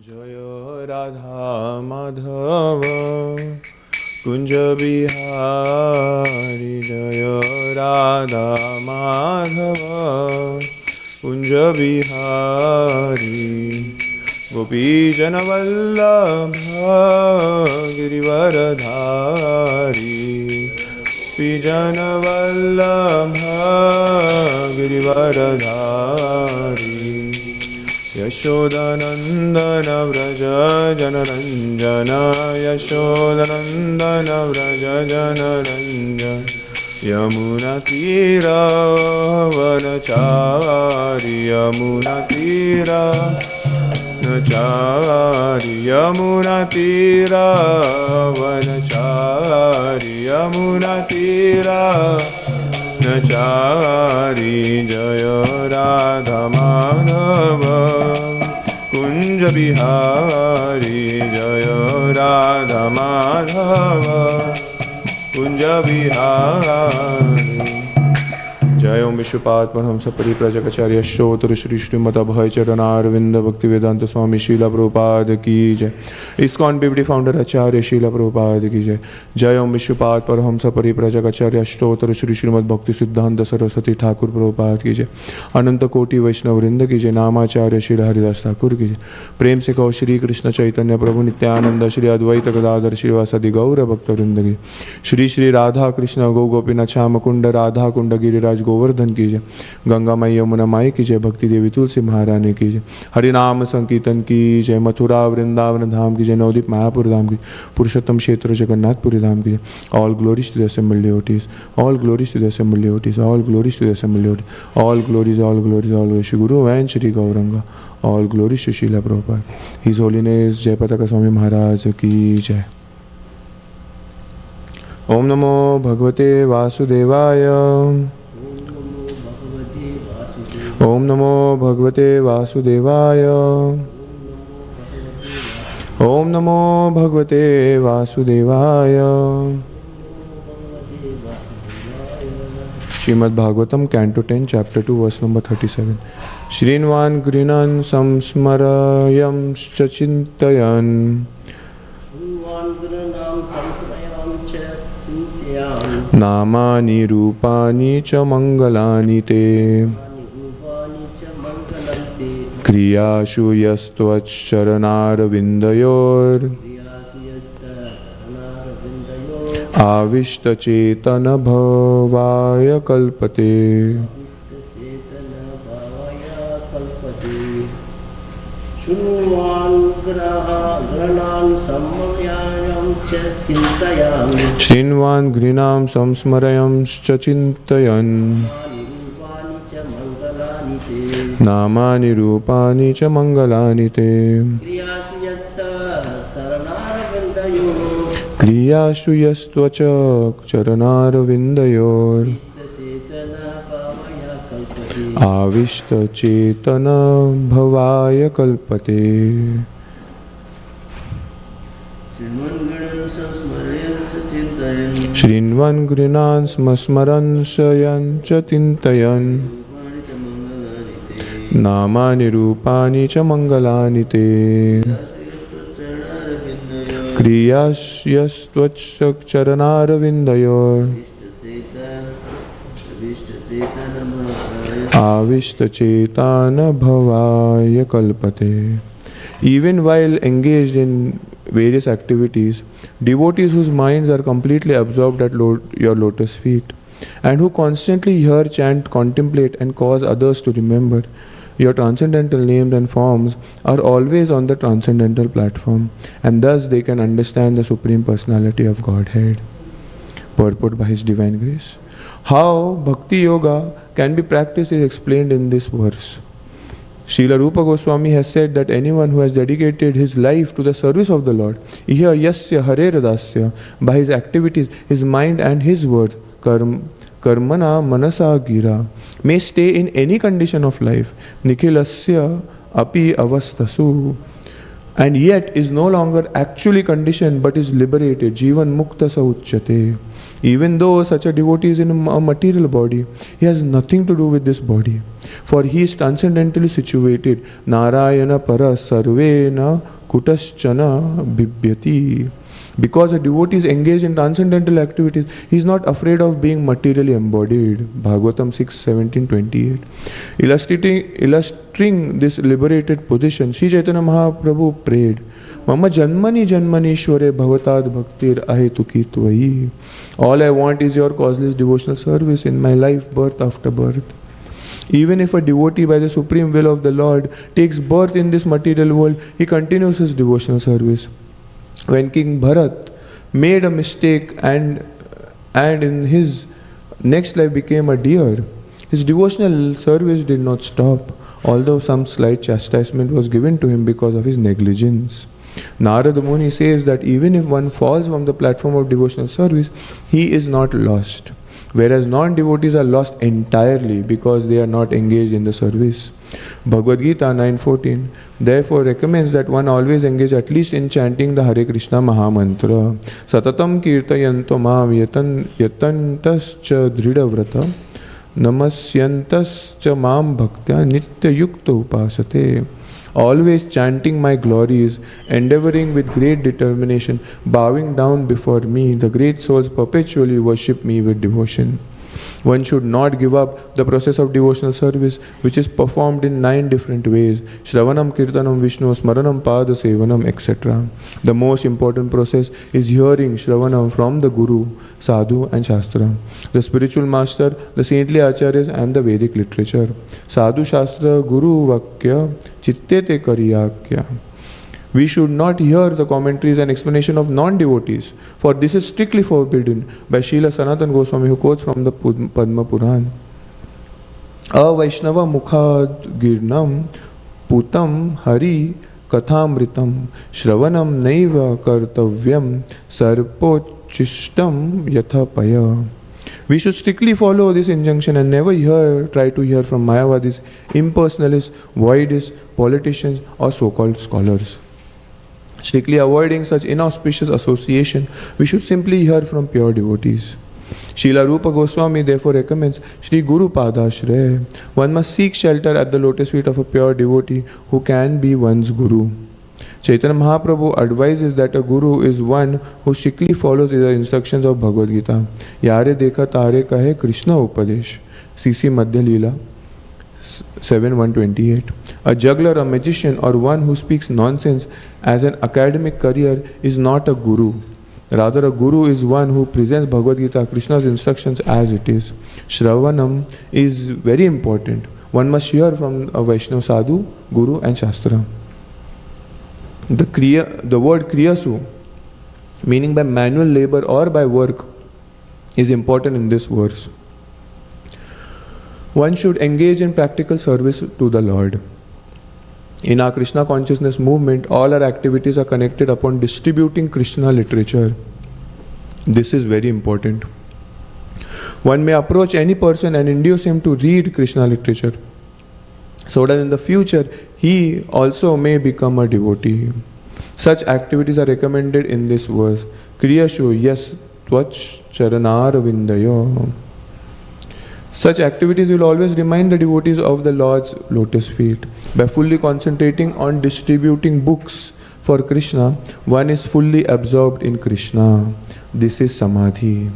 जय राधा माधव कुंज बिहारी, जय राधा माधव कुंज बिहारी। गोपीजन वल्लभ गिरिवरधारी, गोपीजन वल्लभ गिरिवरधारी। यशोदनंदन व्रज जनरंजन, यशोदनंदन व्रज जनरंजन। यमुनातीरावनचारि, यमुनातीरावनचारि, यमुनातीरावनचारि, यमुनातीरावनचारि। जय राधा माधव कुंज बिहारी, जय राधा माधव कुंज बिहारी। जय ओम विश्वपाद परमहंस परिव्राजकाचार्य श्रोत्र श्री श्रीमद अभय चरणारविंद भक्ति वेदांत स्वामी शीला प्रभुपाद की जय। इस्कॉन पीपीटी फाउंडर आचार्य शीला प्रभुपाद की जय। जय ओम विश्वपाद परमहंस परिव्राजकाचार्य श्रोत्र श्री श्रीमद भक्ति सिद्धांत सरस्वती ठाकुर प्रभुपाद की जय। अनंत कोटि वैष्णव वृंद की जय। नामाचार्य श्री हरिदास ठाकुर की जय। प्रेम से कहो श्री कृष्ण चैतन्य प्रभु नित्यानंद श्री अद्वैत गदाधर श्रीवासादि गौर भक्त वृंद की। श्री श्री राधा कृष्ण गौ गोपीनाथ श्याम कुंड राधा कुंड गिरिराज गोवर्धन की जय। गंगा माई यमुना माई की जय। भक्ति देवी तुलसी महारानी की जय। हरिनाम संकीर्तन की जय। मथुरा वृंदावन धाम की जय। नवदीप मायापुर धाम की। पुरुषोत्तम क्षेत्र जगन्नाथपुरी धाम की जय। All glories to the assembled devotees, all glories to the assembled devotees, all glories to the assembled devotees, all glories, all glories, all glories Shri Guru and Shri Gauranga, all glories to Srila Prabhupada. His holiness Jaya Pataka Swami Maharaj की जय। ओम नमो भगवते वासुदेवाय, ओम नमो भगवते वासुदेवाय, ओम नमो भगवते वासुदेवाय। Srimad Bhagavatam canto 10 chapter 2 verse number 37। श्रीन्वान् गृह्णान् संस्मरयंश्च चिन्तयन्, नामानि रूपाणि च मङ्गलानि ते, क्रियासु यस्त्वच्चरणारविन्दयोर् आविष्टचेतन भवाय कल्पते। श्रीन्वान् गृह्णान् संस्मरयंश्च चिन्तयन्, नामानि रूपाणि च मङ्गलानि ते, क्रियासु यस्त्वच चरणारविन्दयोर् आविष्टचेतन भवाय कल्पते। श्रीन्वान् गृह्णान् संस्मरन् च चिन्तयन्, नामानि रूपाणि च मङ्गलानि ते, क्रियास्यस्त्वच्चरणारविन्दयोर् आविष्टचेतन भवाय कल्पते। Even while engaged in various activities, devotees whose minds are completely absorbed at your lotus feet and who constantly hear, chant, contemplate and cause others to remember your transcendental names and forms are always on the transcendental platform, and thus they can understand the Supreme Personality of Godhead. Purport by His Divine Grace. How Bhakti Yoga can be practiced is explained in this verse. Srila Rupa Goswami has said that anyone who has dedicated his life to the service of the Lord, here yasya hare radasya, by his activities, his mind and his words, karmana manasa gira, may stay in any condition of life, nikhilasya api avastasu, and yet is no longer actually conditioned but is liberated, jivan mukta sa uchyate. Even though such a devotee is in a material body, he has nothing to do with this body, for he is transcendentally situated, narayana para sarvena Kutaschana Bibhyati. Because a devotee is engaged in transcendental activities, he is not afraid of being materially embodied. Bhagavatam 6:17-28. Illustrating this liberated position, Sri Chaitanya Mahaprabhu prayed, Mama janmani janmanishware bhavatad bhaktir ahetuki tvai. All I want is your causeless devotional service in my life, birth after birth. Even if a devotee by the supreme will of the Lord takes birth in this material world, he continues his devotional service. When King Bharat made a mistake and in his next life became a deer, his devotional service did not stop, although some slight chastisement was given to him because of his negligence. Narada Muni says that even if one falls from the platform of devotional service, he is not lost, whereas non-devotees are lost entirely because they are not engaged in the service. Bhagavad Gita 9:14 therefore recommends that one always engage at least in chanting the Hare Krishna Mahamantra. Satatam kirtayanto mam yatantascha dridhavrata namasyantascha mam bhaktya nitya yukta upasate. Always chanting my glories, endeavoring with great determination, bowing down before me, the great souls perpetually worship me with devotion. One should not give up the process of devotional service, which is performed in 9 different ways: Shravanam, Kirtanam, Vishnu, Smaranam, Pada, Sevanam, etc. The most important process is hearing Shravanam from the Guru, Sadhu and Shastra, the spiritual master, the saintly acharyas and the Vedic literature. Sadhu Shastra, Guru Vakya, Chitte te Kariyakya. We should not hear the commentaries and explanation of non-devotees, for this is strictly forbidden by Srila Sanatana Goswami, who quotes from the Padma Puran. A Vaishnava Mukhad Girnam Putam Hari Kathamritam Shravanam Naiva Kartavyam Sarpochistam Yathapaya. We should strictly follow this injunction and never try to hear from Mayavadis, impersonalists, voidists, politicians or so-called scholars. Strictly avoiding such inauspicious association, we should simply hear from pure devotees. Srila Rupa Goswami therefore recommends Shri Guru Padashray. One must seek shelter at the lotus feet of a pure devotee who can be one's Guru. Chaitanya Mahaprabhu advises that a Guru is one who strictly follows the instructions of Bhagavad Gita. Yare dekha tare kahe Krishna Upadesh. CC Madhya Leela 7:128. A juggler, a magician or one who speaks nonsense as an academic career is not a Guru. Rather, a Guru is one who presents Bhagavad Gita, Krishna's instructions as it is. Shravanam is very important. One must hear from a Vaishnava Sadhu, Guru and Shastra. The word Kriyasu, meaning by manual labor or by work, is important in this verse. One should engage in practical service to the Lord. In our Krishna consciousness movement, all our activities are connected upon distributing Krishna literature. This is very important. One may approach any person and induce him to read Krishna literature, so that in the future he also may become a devotee. Such activities are recommended in this verse. Kriyashu yas tvach charanar vindayo. Such activities will always remind the devotees of the Lord's lotus feet. By fully concentrating on distributing books for Krishna, one is fully absorbed in Krishna. This is Samadhi.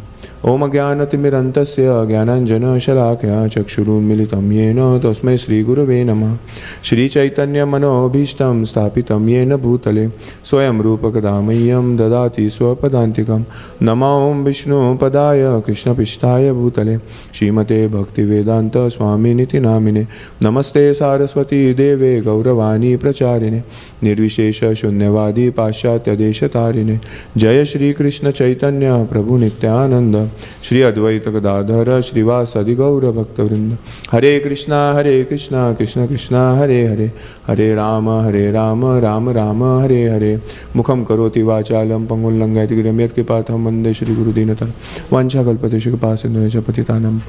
Om Jnanatimirantasya Jnananjana Shalakya Chakshurunmilitam Yena Tasmai Sri Gurave Namah. Shri Chaitanya Manobhishtam Stapitam Yena Bhutale Swayam Rupa Kadamayam Dadati Swapadantikam. Nama Om Vishnu Padaya Krishna Pishtaya Bhutale Srimate Bhakti Vedanta Swami Niti Namine. Namaste Saraswati Deve Gauravani Pracharine Nirvishesha Shunyavadi Pashatya Deshatarine. Jaya Shri Krishna Chaitanya Prabhu Nityananda Shri Advaita Gadadhara Srivasadi Gaura Bhaktavrinda. Hare Krishna Krishna Krishna Hare Hare Hare Rama Rama Rama Hare Hare. Mukham karoti vachalam pangullangayati giramyat kipatham vande Shri Guru Dinata Vancha kalpateshu kipasindhu patitanam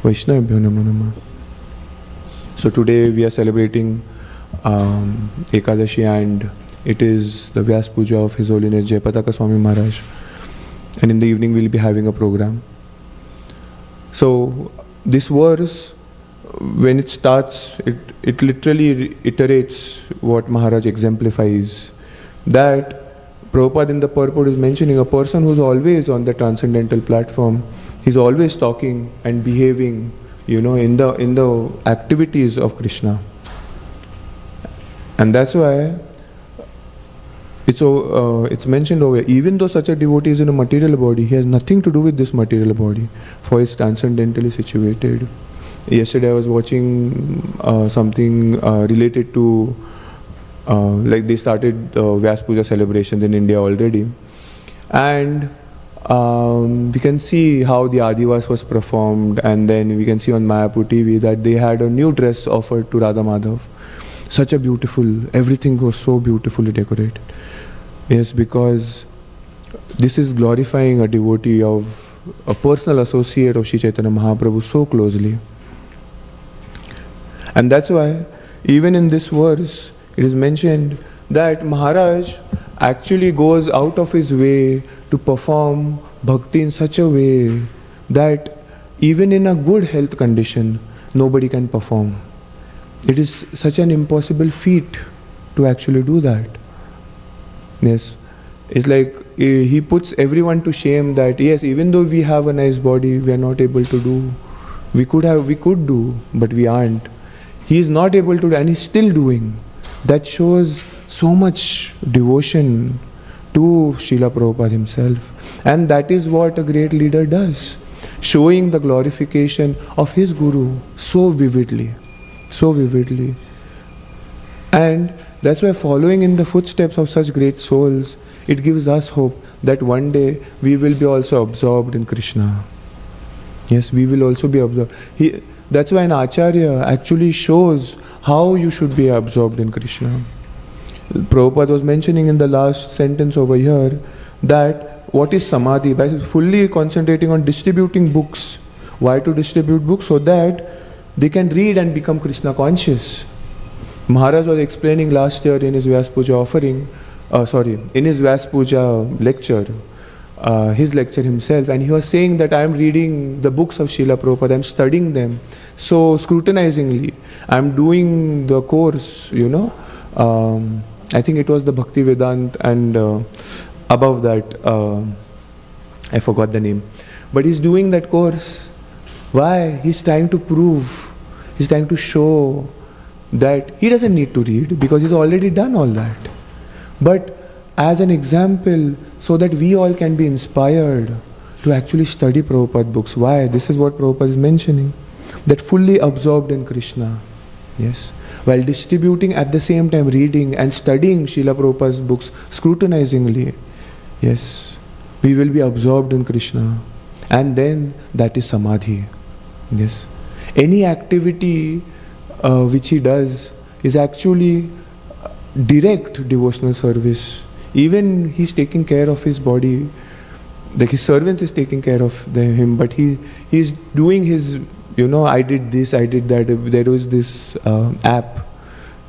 Vaishnavabhyo namo namah. So today we are celebrating Ekadashi, and it is the Vyas Puja of His Holiness Jayapataka Swami Maharaj. And in the evening we'll be having a program. So this verse, when it starts, it literally iterates what Maharaj exemplifies that Prabhupada in the purport is mentioning a person who's always on the transcendental platform. He's always talking and behaving, in the activities of Krishna. And that's why it's mentioned over here, even though such a devotee is in a material body, he has nothing to do with this material body, for he is transcendentally situated. Yesterday I was watching something related to, like they started Vyas Puja celebrations in India already. And we can see how the Adivas was performed, and then we can see on Mayapur TV that they had a new dress offered to Radha Madhav. Such a beautiful, everything was so beautifully decorated. Yes, because this is glorifying a devotee of a personal associate of Sri Chaitanya Mahaprabhu so closely. And that's why even in this verse it is mentioned that Maharaj actually goes out of his way to perform bhakti in such a way that even in a good health condition nobody can perform. It is such an impossible feat to actually do that. Yes, it's like he puts everyone to shame that yes, even though we have a nice body, we are not able to do. We could do, but we aren't. He is not able to do, and he's still doing. That shows so much devotion to Srila Prabhupada himself. And that is what a great leader does, showing the glorification of his Guru so vividly. So vividly. And that's why following in the footsteps of such great souls, it gives us hope that one day we will be also absorbed in Krishna. Yes, we will also be absorbed. That's why an Acharya actually shows how you should be absorbed in Krishna. Prabhupada was mentioning in the last sentence over here that what is Samadhi? By fully concentrating on distributing books. Why to distribute books? So that they can read and become Krishna conscious. Maharaj was explaining last year in his Vyas Puja in his Vyas Puja lecture, his lecture himself, and he was saying that I am reading the books of Srila Prabhupada, I am studying them so scrutinizingly. I am doing the course, I think it was the Bhakti Vedant, and above that, I forgot the name. But he's doing that course. Why? He's trying to prove, he's trying to show that he doesn't need to read because he's already done all that. But as an example, so that we all can be inspired to actually study Prabhupada books. Why? This is what Prabhupada is mentioning. That fully absorbed in Krishna. Yes. While distributing at the same time reading and studying Srila Prabhupada's books scrutinizingly. Yes. We will be absorbed in Krishna. And then that is Samadhi. Yes. Any activity which he does is actually direct devotional service. Even he's taking care of his body, like his servants is taking care of him, but he's doing his, I did this, I did that. There was this app,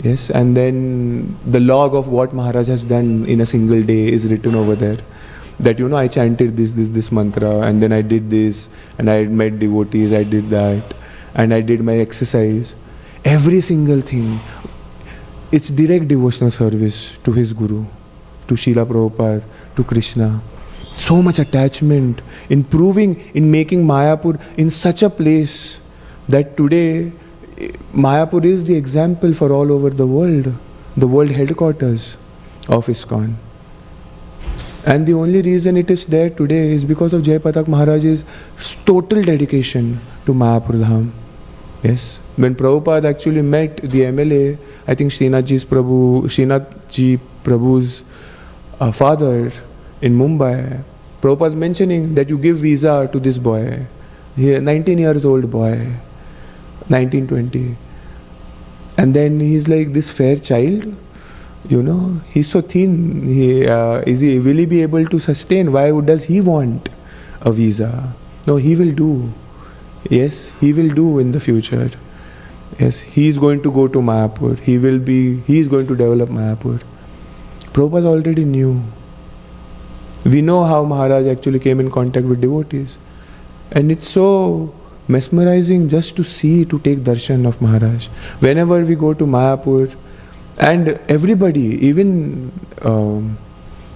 yes, and then the log of what Maharaj has done in a single day is written over there. That I chanted this mantra, and then I did this, and I met devotees, I did that, and I did my exercise. Every single thing, it's direct devotional service to his Guru, to Srila Prabhupada, to Krishna. So much attachment in making Mayapur in such a place that today Mayapur is the example for all over the world headquarters of ISKCON. And the only reason it is there today is because of Jai Patak Maharaj's total dedication to Mayapur Dham. Yes. When Prabhupada actually met the MLA, I think Srinath Ji Prabhu's father in Mumbai, Prabhupada mentioning that you give visa to this boy. He 19 years old boy, 19-20. And then he's like this fair child, he's so thin. Will he be able to sustain? Why does he want a visa? No, he will do. Yes, he will do in the future. Yes, he is going to go to Mayapur. He is going to develop Mayapur. Prabhupada already knew. We know how Maharaj actually came in contact with devotees. And it's so mesmerizing just to take darshan of Maharaj. Whenever we go to Mayapur, And everybody, even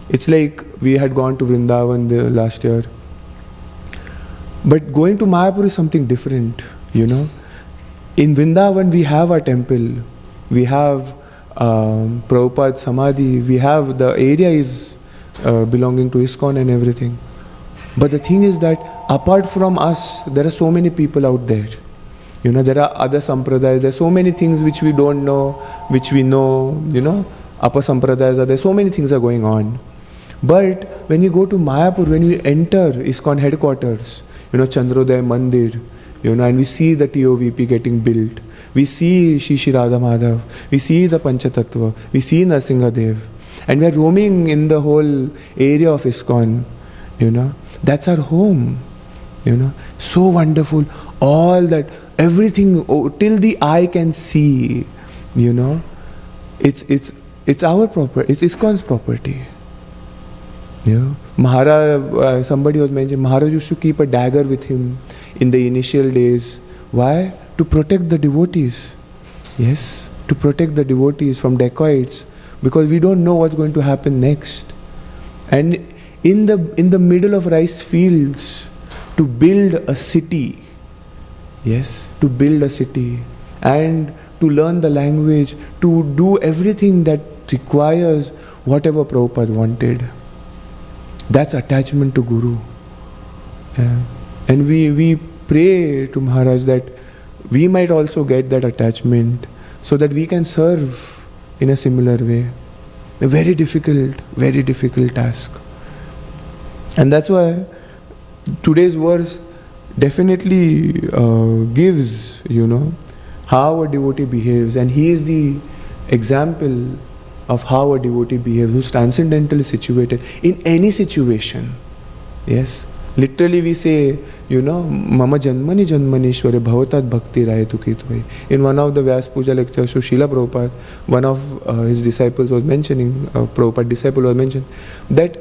it's like we had gone to Vrindavan the last year, but going to Mayapur is something different, you know. In Vrindavan we have our temple, we have Prabhupada Samadhi, we have the area is belonging to ISKCON and everything. But the thing is that apart from us, there are so many people out there. You know, there are other sampradayas, there are so many things which we don't know, which we know, you know, upper sampradayas are there, so many things are going on. But when you go to Mayapur, when you enter ISKCON headquarters, you know, Chandrodaya Mandir, you know, and we see the TOVP getting built, we see Shri Radha Madhav, we see the Panchatattva, we see Narsingadev, and we are roaming in the whole area of ISKCON, you know, that's our home, you know, so wonderful, all that, everything, till the eye can see, you know, it's our property, it's ISKCON's property. You know, Maharaj, somebody was mentioning, Maharaj used to keep a dagger with him in the initial days. Why? To protect the devotees. Yes, to protect the devotees from dacoits, because we don't know what's going to happen next. And in the middle of rice fields, to build a city, yes, to build a city, and to learn the language, to do everything that requires whatever Prabhupada wanted. That's attachment to Guru. Yeah. And we pray to Maharaj that we might also get that attachment so that we can serve in a similar way. A very difficult task. And that's why today's verse definitely gives, you know, how a devotee behaves. And he is the example of how a devotee behaves, who's transcendentally situated in any situation. Yes. Literally we say, you know, Mama Janmani Janmanishware Bhavatat Bhakti Rahetu Kitvai. In one of the Vyas Puja lectures to Srila Prabhupada, one of his disciples was mentioning, Prabhupada disciple was mentioning, that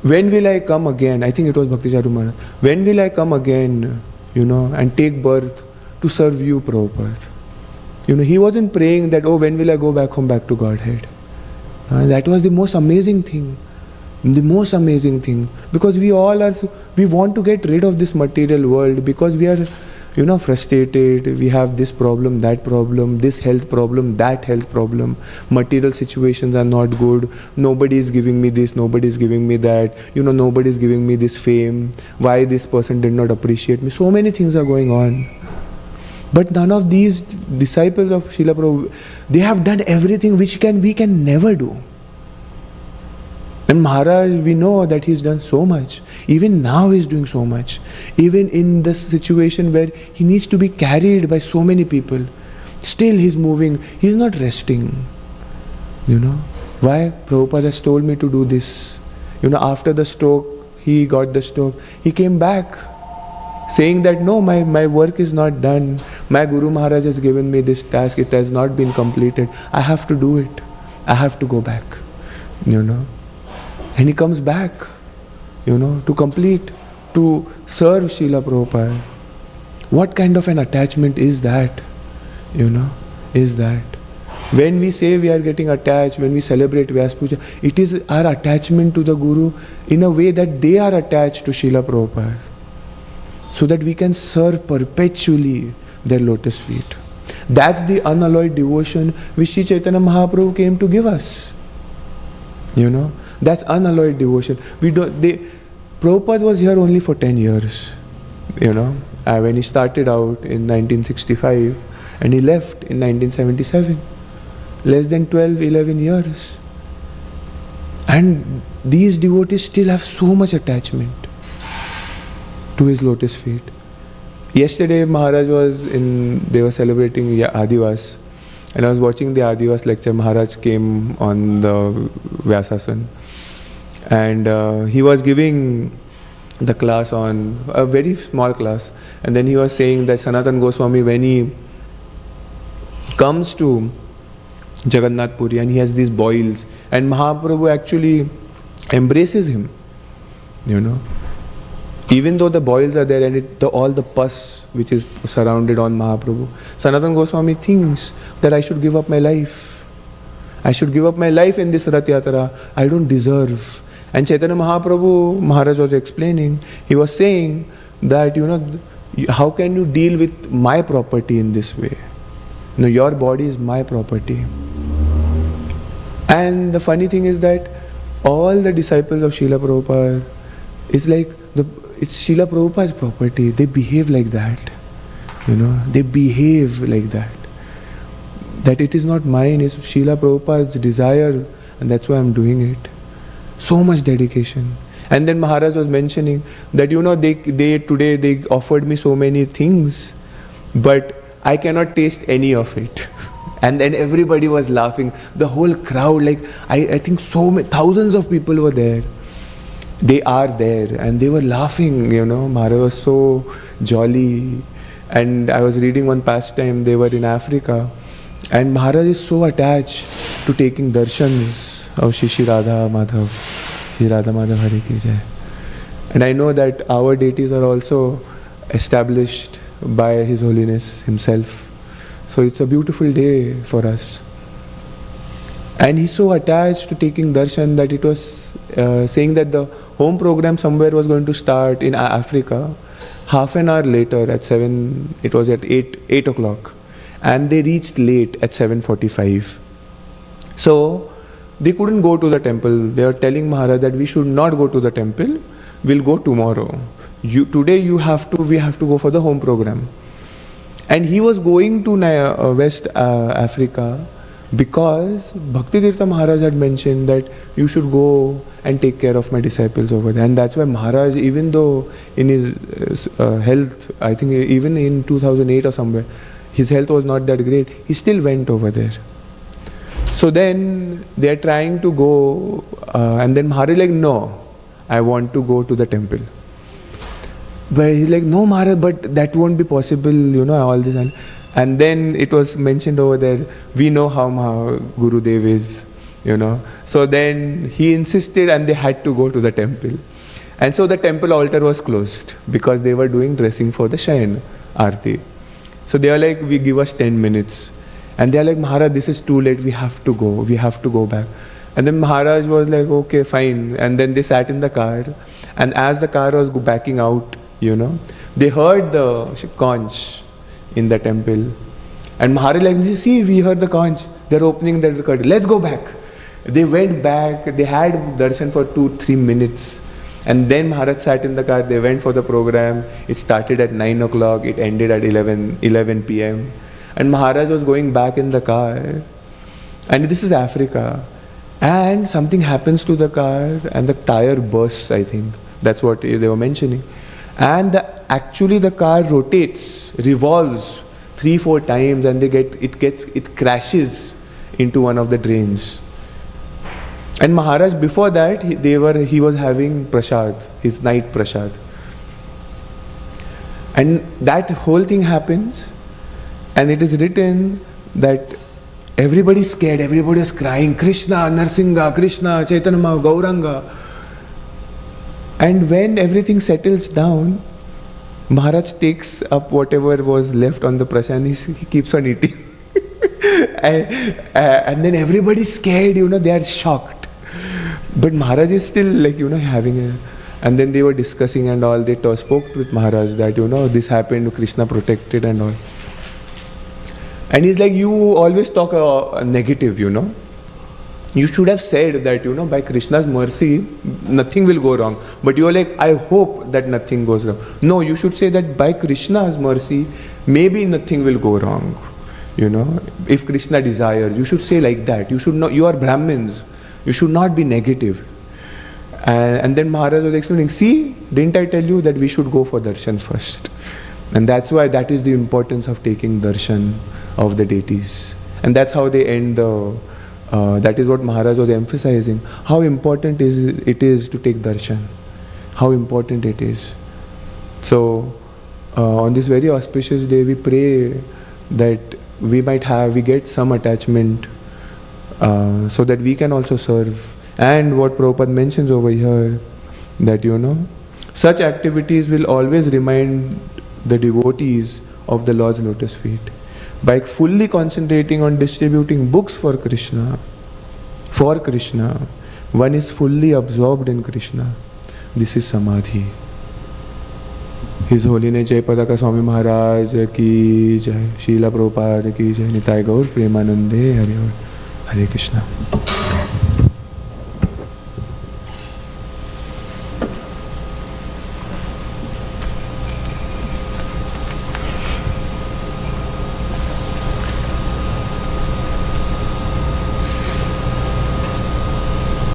when will I come again? I think it was Bhakti Charu Maharaj. When will I come again, you know, and take birth to serve you, Prabhupada? You know, he wasn't praying that, oh, when will I go back home, back to Godhead? That was the most amazing thing. The most amazing thing. Because we all are, we want to get rid of this material world because we are, you know, frustrated. We have this problem, that problem, this health problem, that health problem. Material situations are not good. Nobody is giving me this, nobody is giving me that. You know, nobody is giving me this fame. Why this person did not appreciate me? So many things are going on. But none of these disciples of Srila Prabhupada, they have done everything which we can never do. And Maharaj, we know that he's done so much. Even now he's doing so much. Even in this situation where he needs to be carried by so many people, still he's moving, he's not resting. You know, why? Prabhupada has told me to do this. You know, after the stroke, he got the stroke, he came back saying that no, my work is not done. My Guru Maharaj has given me this task, it has not been completed. I have to do it. I have to go back. You know. And he comes back, you know, to complete, to serve Srila Prabhupada. What kind of an attachment is that? You know, is that? When we say we are getting attached, when we celebrate Vyas Puja, it is our attachment to the Guru in a way that they are attached to Srila Prabhupada, so that we can serve perpetually their lotus feet. That's the unalloyed devotion which Sri Chaitanya Mahaprabhu came to give us. You know, that's unalloyed devotion. Prabhupada was here only for 10 years. You know, when he started out in 1965 and he left in 1977. Less than 12, 11 years. And these devotees still have so much attachment to his lotus feet. Yesterday Maharaj they were celebrating Adivas, and I was watching the Adivas lecture. Maharaj came on the Vyasasan, and he was giving the class on a very small class, and then he was saying that Sanatana Goswami, when he comes to Jagannath Puri and he has these boils, and Mahaprabhu actually embraces him, you know. Even though the boils are there and all the pus which is surrounded on Mahaprabhu, Sanatana Goswami thinks that I should give up my life. I should give up my life in this Rath Yatra. I don't deserve. And Chaitanya Mahaprabhu, Maharaj was explaining, he was saying that, how can you deal with my property in this way? No, your body is my property. And the funny thing is that all the disciples of Srila Prabhupada, it's like it's Srila Prabhupada's property. They behave like that. They behave like that. That it is not mine, it's Srila Prabhupada's desire, and that's why I'm doing it. So much dedication. And then Maharaj was mentioning that, they today they offered me so many things, but I cannot taste any of it. And then everybody was laughing. The whole crowd, I think so many, thousands of people were there. They are there and they were laughing, Maharaj was so jolly. And I was reading one pastime, they were in Africa. And Maharaj is so attached to taking darshans of Shri Radha Madhav. Shri Radha Madhav Hare Ki Jai. And I know that our deities are also established by His Holiness Himself. So it's a beautiful day for us. And he's so attached to taking darshan that it was saying that the home program somewhere was going to start in Africa. Half an hour later at 7, it was at 8 o'clock. And they reached late at 7:45. So they couldn't go to the temple. They were telling Maharaj that we should not go to the temple. We'll go tomorrow. Today we have to go for the home program. And he was going to West Africa because Bhakti Tirtha Maharaj had mentioned that you should go and take care of my disciples over there. And that's why Maharaj, even though in his health, I think even in 2008 or somewhere, his health was not that great, he still went over there. So then they are trying to go, and then Maharaj is like, no, I want to go to the temple. But he's like, no Maharaj, but that won't be possible, all this. And then it was mentioned over there, we know how Gurudev is, So then he insisted and they had to go to the temple. And so the temple altar was closed because they were doing dressing for the Shayan Aarti. So they are like, we give us 10 minutes. And they are like, Maharaj, this is too late, we have to go back. And then Maharaj was like, okay, fine. And then they sat in the car. And as the car was backing out, they heard the conch in the temple. And Maharaj like, see, we heard the conch. They're opening the curtain. Let's go back. They went back. They had darshan for 2-3 minutes. And then Maharaj sat in the car. They went for the program. It started at 9 o'clock. It ended at 11 p.m. And Maharaj was going back in the car. And this is Africa. And something happens to the car and the tire bursts, I think. That's what they were mentioning. And actually the car rotates, revolves 3-4 times, and it crashes into one of the drains. And Maharaj, before that, he was having prasad, his night prasad. And that whole thing happens, and it is written that everybody is scared, everybody is crying, Krishna, Narsingha, Krishna, Chaitanya Mahaprabhu, Gauranga. And when everything settles down, Maharaj takes up whatever was left on the prasad and he keeps on eating. and then everybody is scared, they are shocked. But Maharaj is still having a... And then they were discussing and all, they spoke with Maharaj that, this happened, Krishna protected and all. And he's like, you always talk negative, You should have said that, by Krishna's mercy, nothing will go wrong. But you're like, I hope that nothing goes wrong. No, you should say that by Krishna's mercy, maybe nothing will go wrong. If Krishna desires, you should say like that. You should not, you are Brahmins. You should not be negative. And then Maharaj was explaining, see, didn't I tell you that we should go for darshan first? And that's why that is the importance of taking darshan of the deities. And that's how they end that is what Maharaj was emphasizing. How important it is to take darshan. How important it is. So, on this very auspicious day, we pray that we get some attachment so that we can also serve. And what Prabhupada mentions over here, that such activities will always remind the devotees of the Lord's lotus feet. By fully concentrating on distributing books for Krishna, for Krishna. One is fully absorbed in Krishna. This is Samadhi. His Holiness Jayapataka Swami Maharaj ki jai, Srila Prabhupada ki jai, Nitai Gaur Premanande, Hare Hare Krishna.